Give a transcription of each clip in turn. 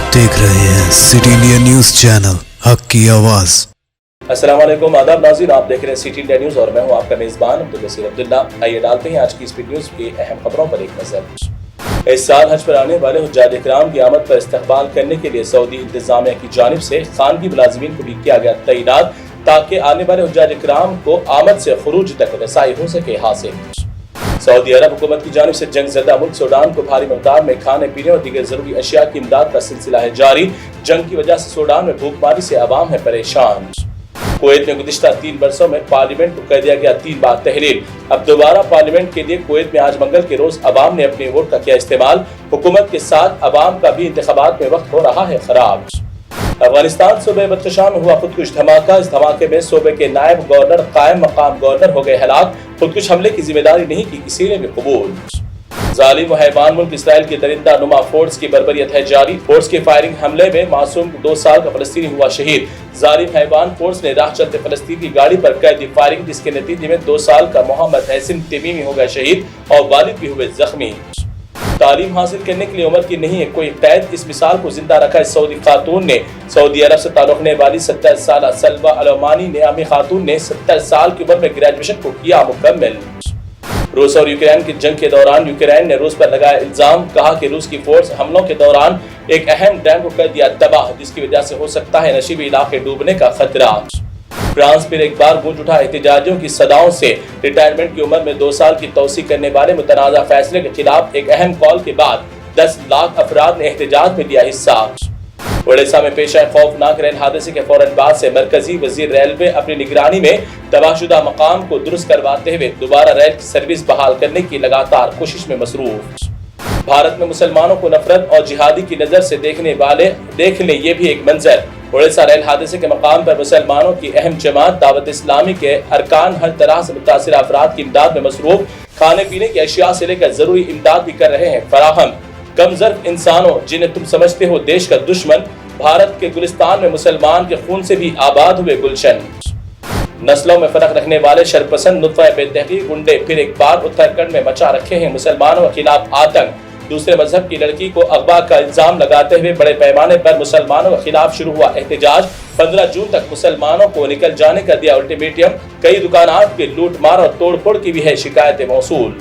आप देख रहे हैं सिटी इंडिया न्यूज चैनल हक की आवाज। अस्सलाम वालेकुम, आदाब नाज़रीन, आप देख रहे हैं सिटी इंडिया न्यूज और मैं हूं आपका मेजबान अब्दुल्ला। आइए डालते हैं आज की स्पीड न्यूज की अहम खबरों पर एक नजर। इस साल हज पर आने वाले हुज्जाज इकराम की आमद पर इस्तकबाल करने के लिए सऊदी इंतजामिया की जानिब से खानगी मुलाजिमीन को भी किया गया तैनात, ताकि आने वाले हुज्जाज इकराम को आमद से खुरूज तक रसाई हो सके हासिल। सऊदी अरब हुकूमत की जानिब से जंग ज़दा मुल्क सूडान को भारी मकदार में खाने पीने और दीगर जरूरी अशिया की इमदाद का सिलसिला है जारी। जंग की वजह से सूडान में भूखमारी से अवाम है परेशान। कुवैत में गुज़िश्ता 3 बरसों में पार्लियामेंट को कर दिया गया 3 बार तहलील। अब दोबारा पार्लियामेंट के लिए कुवैत में आज मंगल के रोज अवाम ने अपने वोट का किया इस्तेमाल। हुकूमत के साथ अवाम का भी इंतखाबात में वक्त हो रहा है खराब। अफगानिस्तान सूबे बदख्शां में हुआ खुदकुश धमाका। इस धमाके में सूबे के नायब गवर्नर कायम मकाम गवर्नर हो गए हलाक। खुदकुश हमले की जिम्मेदारी नहीं की किसी ने भी कबूल। जालिम व हैवान मुल्क इसराइल की दरिंदा नुमा फोर्स की बर्बरियत है जारी। फोर्स के फायरिंग हमले में मासूम 2 साल का फलस्तीनी हुआ शहीद। जालिम हैवान फोर्स ने राह चलते फलस्तीन की गाड़ी पर कर दी फायरिंग, जिसके नतीजे में 2 साल का मोहम्मद हसन तमीमी हो गए शहीद और वालिद भी हुए जख्मी। तालीम हासिल करने के लिए उम्र की नहीं है कोई कैद, इस मिसाल को जिंदा रखा इस सऊदी खातून ने। सऊदी अरब से ताल्लुक़ रखने वाली 70 साल सलवा अलमानी नामी खातून ने 70 साल की उम्र में ग्रेजुएशन को किया मुकम्मल। रूस और यूक्रेन की जंग के दौरान यूक्रेन ने रूस पर लगाया इल्जाम, कहा कि रूस की फोर्स हमलों के दौरान एक अहम डैम को कर दिया तबाह, जिसकी वजह से हो सकता है नशीबी इलाके डूबने का खतरा। फ्रांस फिर एक बार गूंज उठा एहतजाजियों की सदाओं से। रिटायरमेंट की उम्र में 2 साल की तौसी करने वाले मुतनाज़ा फैसले के खिलाफ एक अहम कॉल के बाद 10 लाख अफराद ने एहतजाज में लिया हिस्सा। ओडिशा में पेश आए खौफनाक रेल हादसे के फौरन बाद से मरकजी वजीर रेलवे अपनी निगरानी में तबाहशुदा मकाम को दुरुस्त करवाते हुए दोबारा रेल की सर्विस बहाल करने की लगातार कोशिश में मसरूफ। भारत में मुसलमानों को नफरत और जिहादी की नजर से देखने वाले देख ले ये भी एक मंजर। ओडिशा रेल हादसे के मकाम पर मुसलमानों की अहम जमात दावत इस्लामी के अरकान हर तरह से मुतासिर अफराद की इमदाद में मसरूफ। खाने पीने की अशिया से लेकर जरूरी इमदाद भी कर रहे हैं फराहम। कमजोर इंसानों जिन्हें तुम समझते हो देश का दुश्मन, भारत के गुलिस्तान में मुसलमान के खून से भी आबाद हुए गुलशन। नस्लों में फर्क रखने वाले शरपसंद नुत्फा बेतहकीक गुंडे फिर एक बार उत्तराखंड में मचा रखे हैं मुसलमानों के खिलाफ आतंक। दूसरे मजहब की लड़की को अगवा का इल्जाम लगाते हुए बड़े पैमाने पर मुसलमानों के खिलाफ शुरू हुआ एहतजाज। 15 जून तक मुसलमानों को निकल जाने का दिया अल्टीमेटम। कई दुकानात के लूट मार और तोड़फोड़ की भी है शिकायतें मौसूल।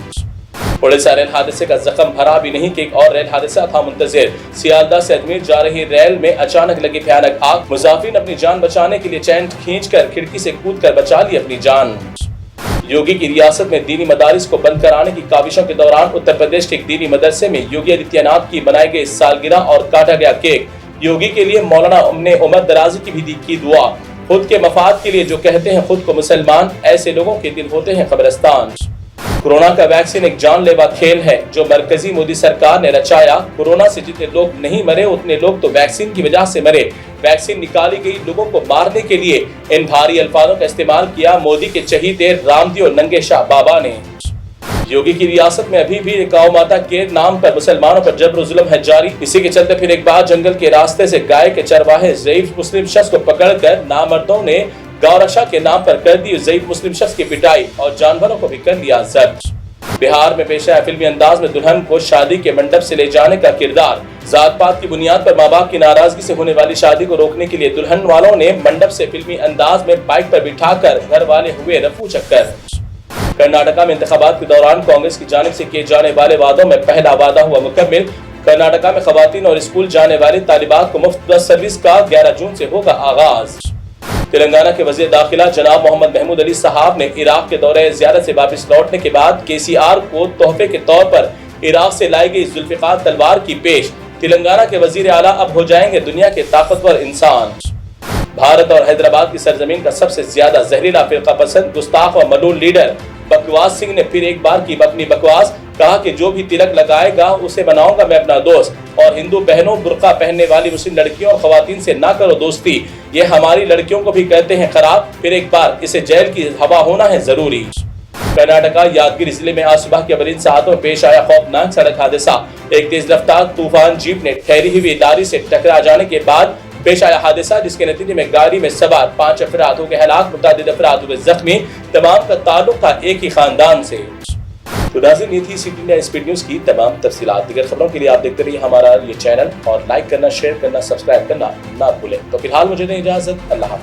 ओडिशा रेल हादसे का जख्म भरा भी नहीं कि एक और रेल हादसा था मुंतजिर। सियालदा से अजमेर जा रही रेल में अचानक लगी भयानक आग। मुसाफिर ने अपनी जान बचाने के लिए चैन खींचकर खिड़की से कूदकर बचा ली अपनी जान। योगी की रियासत में दीनी मदारिस को बंद कराने की काविशों के दौरान उत्तर प्रदेश के एक दीनी मदरसे में योगी आदित्यनाथ की बनाई गई सालगिरह और काटा गया केक। योगी के लिए मौलाना ने उम्र दराजी की भी की दुआ। खुद के मफाद के लिए जो कहते हैं खुद को मुसलमान, ऐसे लोगों के दिल होते हैं कब्रिस्तान। कोरोना का वैक्सीन एक जानलेवा खेल है जो मरकजी मोदी सरकार ने रचाया। कोरोना से जितने लोग नहीं मरे उतने लोग तो वैक्सीन की वजह से मरे। वैक्सीन निकाली गई लोगों को मारने के लिए इन भारी अल्फाजों का इस्तेमाल किया मोदी के चहीते रामदी और नंगे शाह बाबा ने। योगी की रियासत में अभी भी गौ माता के नाम पर मुसलमानों पर जबर जुल्म है जारी। इसी के चलते फिर एक बार जंगल के रास्ते से गाय के चरवाहे ज़ईफ मुस्लिम शख्स को पकड़कर नामर्दों ने गौ रक्षा के नाम पर कर दी ज़ईफ मुस्लिम शख्स की पिटाई और जानवरों को भी कर लिया जब्त। बिहार में पेश आया फिल्मी अंदाज में दुल्हन को शादी के मंडप से ले जाने का किरदार। जात पात की बुनियाद पर माँ बाप की नाराजगी से होने वाली शादी को रोकने के लिए दुल्हन वालों ने मंडप से फिल्मी अंदाज में बाइक पर बिठाकर घर वाले हुए रफू चक्कर। कर्नाटका में इंतखाबात के दौरान कांग्रेस की जानिब से किए जाने वाले वादों में पहला वादा हुआ मुकम्मल। कर्नाटका में खवातीन और स्कूल जाने वाली तालिबात को मुफ्त बस सर्विस का 11 जून से होगा आगाज। तेलंगाना के वजीर दाखिला जनाब मोहम्मद महमूद अली साहब ने इराक के दौरे ज़ियारत से वापस लौटने के बाद केसीआर को तोहफे के तौर पर इराक से लाई गई जुल्फिकार तलवार की पेश। तेलंगाना के वजीर आला अब हो जाएंगे दुनिया के ताकतवर इंसान। भारत और हैदराबाद की सरजमीन का सबसे ज्यादा जहरीला फिरका पसंद गुस्ताख और मलून लीडर बकवास सिंह ने फिर एक बार की अपनी बकवास। कहा कि जो भी तिलक लगाएगा उसे बनाऊंगा मैं अपना दोस्त। और हिंदू बहनों, बुर्का पहनने वाली मुस्लिम लड़कियों और खवातीन से ना करो दोस्ती, ये हमारी लड़कियों को भी कहते हैं खराब। फिर एक बार इसे जेल की हवा होना है जरूरी। कर्नाटका यादगिरी जिले में आज सुबह के अवरीन सातों में पेश आया खौफनाक सड़क हादसा। एक तेज रफ्तार तूफान जीप ने ठहरी हुई लारी से टकरा जाने के बाद पेश आया हादसा, जिसके नतीजे में गाड़ी में सवार 5 अफराद हो गए हलाक, मुतादिद अफराद हुए जख्मी। तमाम का ताल्लुक था एक ही खानदान से। तो नाज़रीन, ये थी सिटी इंडिया स्पीड न्यूज की तमाम तफसीलात। दीगर खबरों के लिए आप देखते रहिए हमारा ये चैनल और लाइक करना, शेयर करना, सब्सक्राइब करना ना भूलें। तो फिलहाल मुझे दें इजाजत। अल्लाह हाफ़िज़।